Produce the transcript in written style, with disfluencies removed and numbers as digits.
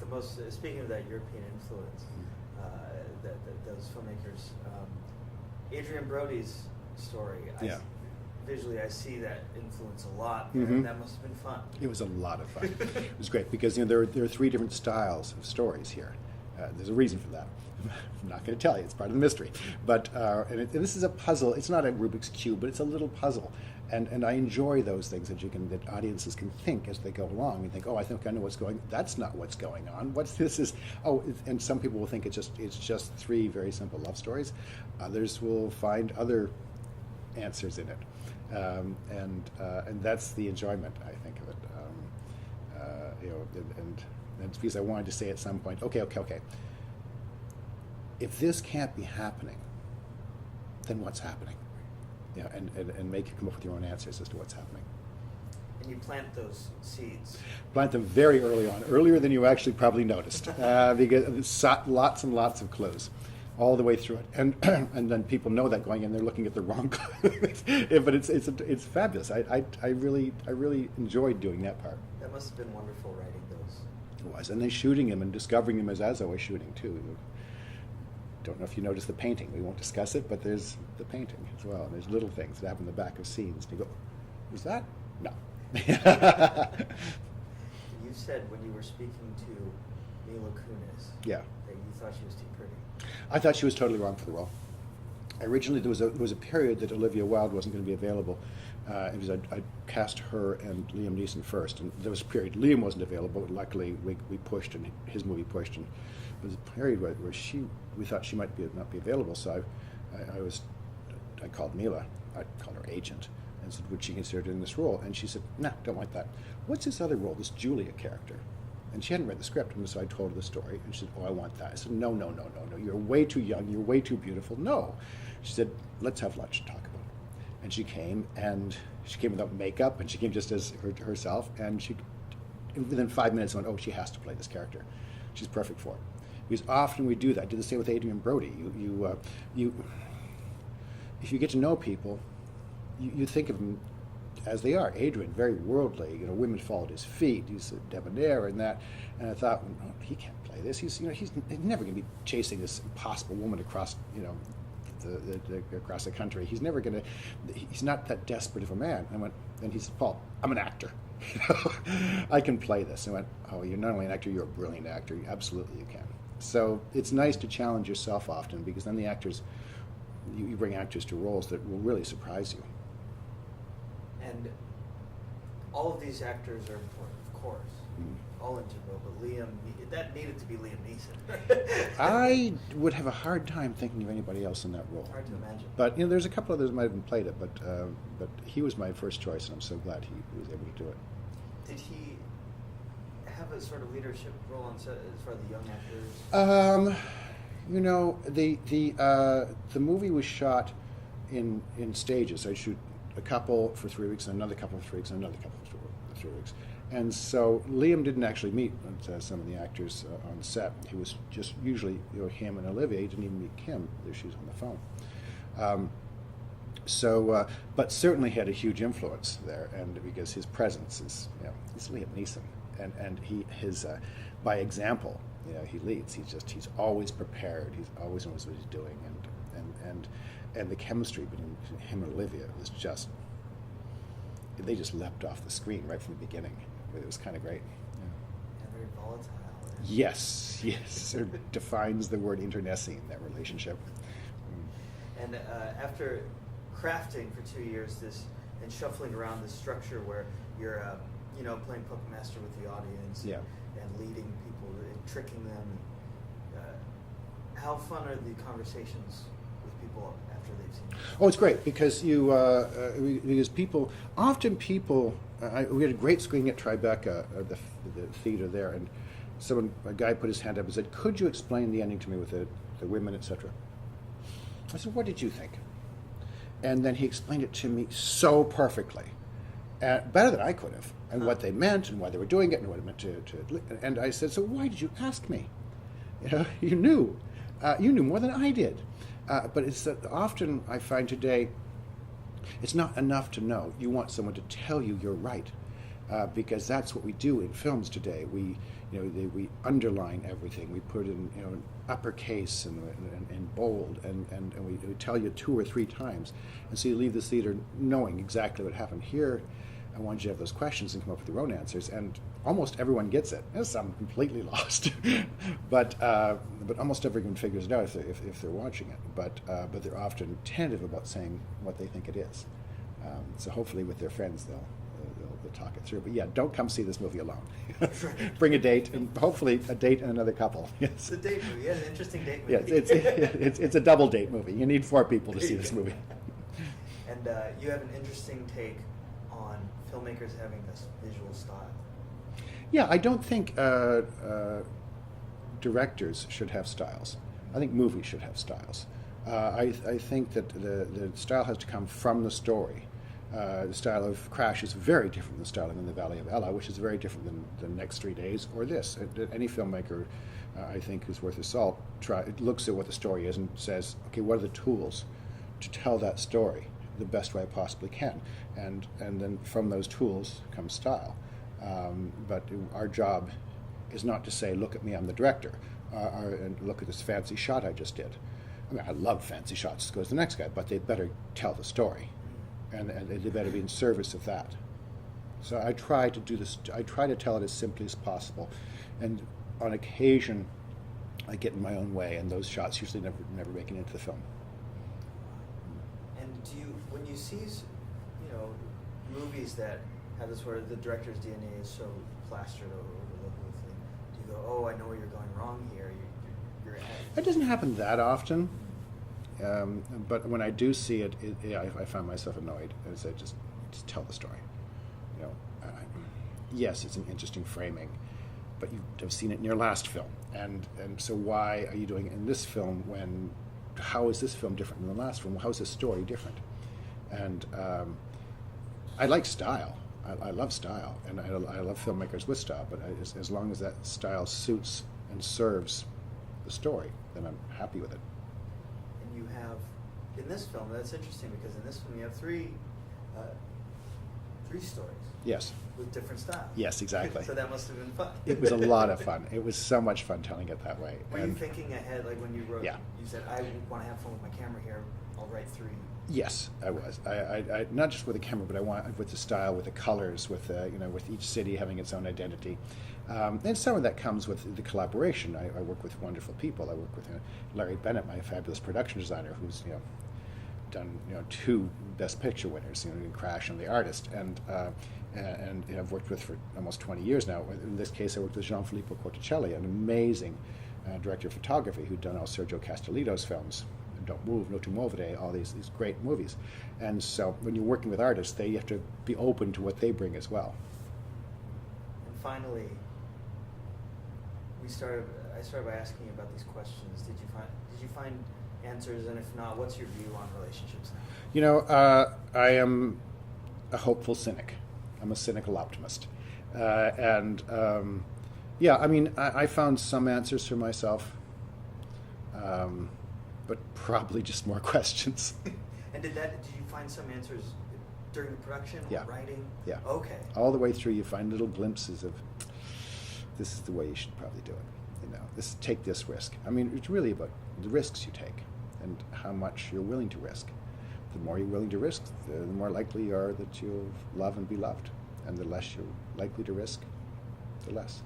most, speaking of that European influence, that those filmmakers, Adrien Brody's story, visually I see that influence a lot, and that must have been fun. It was a lot of fun. It was great because there are three different styles of stories here. There's a reason for that. I'm not going to tell you. It's part of the mystery. But and this is a puzzle. It's not a Rubik's Cube, but it's a little puzzle. And I enjoy those things that audiences can think as they go along and think, oh, I think I know what's going. That's not what's going on. What's this is? Oh, and some people will think it's just three very simple love stories. Others will find other answers in it, and that's the enjoyment, I think, of it. And it's because I wanted to say at some point, okay. If this can't be happening, then what's happening? And make you come up with your own answers as to what's happening. And you plant those seeds. Plant them very early on, earlier than you actually probably noticed, because there's lots and lots of clues all the way through it, and then people know that going in, they're looking at the wrong clues. But it's fabulous. I really enjoyed doing that part. That must have been wonderful writing those. It was, and then shooting them and discovering them as I was shooting too. Don't know if you noticed the painting. We won't discuss it, but there's the painting as well. And there's little things that happen in the back of scenes. And you go, was that? No. You said when you were speaking to Mila Kunis that you thought she was too pretty. I thought she was totally wrong for the role. Originally, there was a period that Olivia Wilde wasn't going to be available. Because I cast her and Liam Neeson first, and there was a period Liam wasn't available. But luckily, we pushed, and his movie pushed, and there was a period where we thought she might not be available. So I called Mila, I called her agent, and said, would she consider doing this role? And she said, no, don't want that. What's this other role, this Julia character? And she hadn't read the script, and so I told her the story, and she said, oh, I want that. I said, no, you're way too young, you're way too beautiful, no. She said, let's have lunch and talk about it. And she came without makeup, and she came just as herself, and within 5 minutes went, oh, she has to play this character. She's perfect for it. Because often we do that. I did the same with Adrien Brody. If you get to know people, you think of them as they are. Adrien, very worldly. Women fall at his feet. He's a debonair and that. And I thought, well, he can't play this. He's never going to be chasing this impossible woman across, across the country. He's never going to. He's not that desperate of a man. And he said, Paul, I'm an actor. I can play this. And I went, oh, you're not only an actor, you're a brilliant actor. Absolutely, you can. So it's nice to challenge yourself often, because then the actors, you bring actors to roles that will really surprise you. And all of these actors are important, of course, all integral, but Liam, that needed to be Liam Neeson. I would have a hard time thinking of anybody else in that role. Hard to imagine. But there's a couple others that might have played it, but he was my first choice, and I'm so glad he was able to do it. Did he have a sort of leadership role on set as far as the young actors? The movie was shot in stages. I'd shoot a couple for 3 weeks, and another couple for 3 weeks, and another couple for 3 weeks. And so Liam didn't actually meet some of the actors on set. He was just usually him and Olivia. He didn't even meet Kim. She was on the phone. But certainly had a huge influence there, and because his presence is, he's Liam Neeson, and his by example, he leads. He's always prepared. He always knows what he's doing, and the chemistry between him and Olivia was they just leapt off the screen right from the beginning. It was kind of great. And very volatile. Yes, it defines the word internecine, that relationship. And after crafting for 2 years this and shuffling around this structure where you're playing puppet master with the audience and leading people and tricking them, how fun are the conversations with people after they've seen it? Oh, it's great because we had a great screening at Tribeca, the theater there, and a guy put his hand up and said, could you explain the ending to me with the women, etc.? I said, what did you think? And then he explained it to me so perfectly, better than I could have, and what they meant and why they were doing it and what it meant to and I said, so why did you ask me? You knew more than I did. But it's that often I find today, it's not enough to know. You want someone to tell you you're right. because that's what we do in films today. We we underline everything. We put in uppercase and bold, and we tell you 2 or 3 times, and so you leave the theater knowing exactly what happened. Here, I want you to have those questions and come up with your own answers, and almost everyone gets it. There's some completely lost, but almost everyone figures it out if they're watching it. But they're often tentative about saying what they think it is. So hopefully, with their friends, they'll talk it through. But yeah, don't come see this movie alone. Bring a date, and hopefully a date and another couple. Yes. It's a date movie. Yeah, an interesting date movie. Yeah, it's a double date movie. You need 4 people to see this movie. And you have an interesting take on filmmakers having this visual style. Yeah, I don't think directors should have styles. I think movies should have styles. I think that the style has to come from the story. The style of Crash is very different than the style in The Valley of Ella, which is very different than The Next 3 Days or this. Any filmmaker, I think, who's worth his salt, looks at what the story is and says, okay, what are the tools to tell that story the best way I possibly can? And then from those tools comes style. But our job is not to say, look at me, I'm the director, and look at this fancy shot I just did. I mean, I love fancy shots, goes the next guy, but they better tell the story. And they better be in service of that. So I try to do this. I try to tell it as simply as possible, and on occasion, I get in my own way, and those shots usually never make it into the film. And when you see, movies that have this where the director's DNA is so plastered over the whole thing, do you go, oh, I know where you're going wrong here. You're at. It doesn't happen that often. But when I do see it, I find myself annoyed. I say, just tell the story. Yes, it's an interesting framing, but you have seen it in your last film, and so why are you doing it in this film? How is this film different than the last film? How is this story different? And I like style. I love style, and I love filmmakers with style. But as long as that style suits and serves the story, then I'm happy with it. You have in this film, that's interesting because in this film you have three stories. Yes. With different styles. Yes, exactly. So that must have been fun. It was a lot of fun. It was so much fun telling it that way. Were you thinking ahead, like when you wrote? Yeah. You said, "I want to have fun with my camera here. I'll write 3." Yes, I was. I not just with the camera, but I want with the style, with the colors, with with each city having its own identity, and some of that comes with the collaboration. I work with wonderful people. I work with Larry Bennett, my fabulous production designer, who's done 2 Best Picture winners, in Crash and The Artist, and I've worked with for almost 20 years now. In this case, I worked with Gianfilippo Corticelli, an amazing director of photography who'd done all Sergio Castellito's films. Don't Move, No To Movere, all these great movies. And so when you're working with artists, you have to be open to what they bring as well. And finally, I started by asking you about these questions. Did you find answers, and if not, what's your view on relationships now? I am a hopeful cynic. I'm a cynical optimist. I found some answers for myself. But probably just more questions. And did you find some answers during the production or writing? Yeah. Okay. All the way through, you find little glimpses of this is the way you should probably do it. Take this risk. I mean, it's really about the risks you take and how much you're willing to risk. The more you're willing to risk, the more likely you are that you'll love and be loved. And the less you're likely to risk, the less.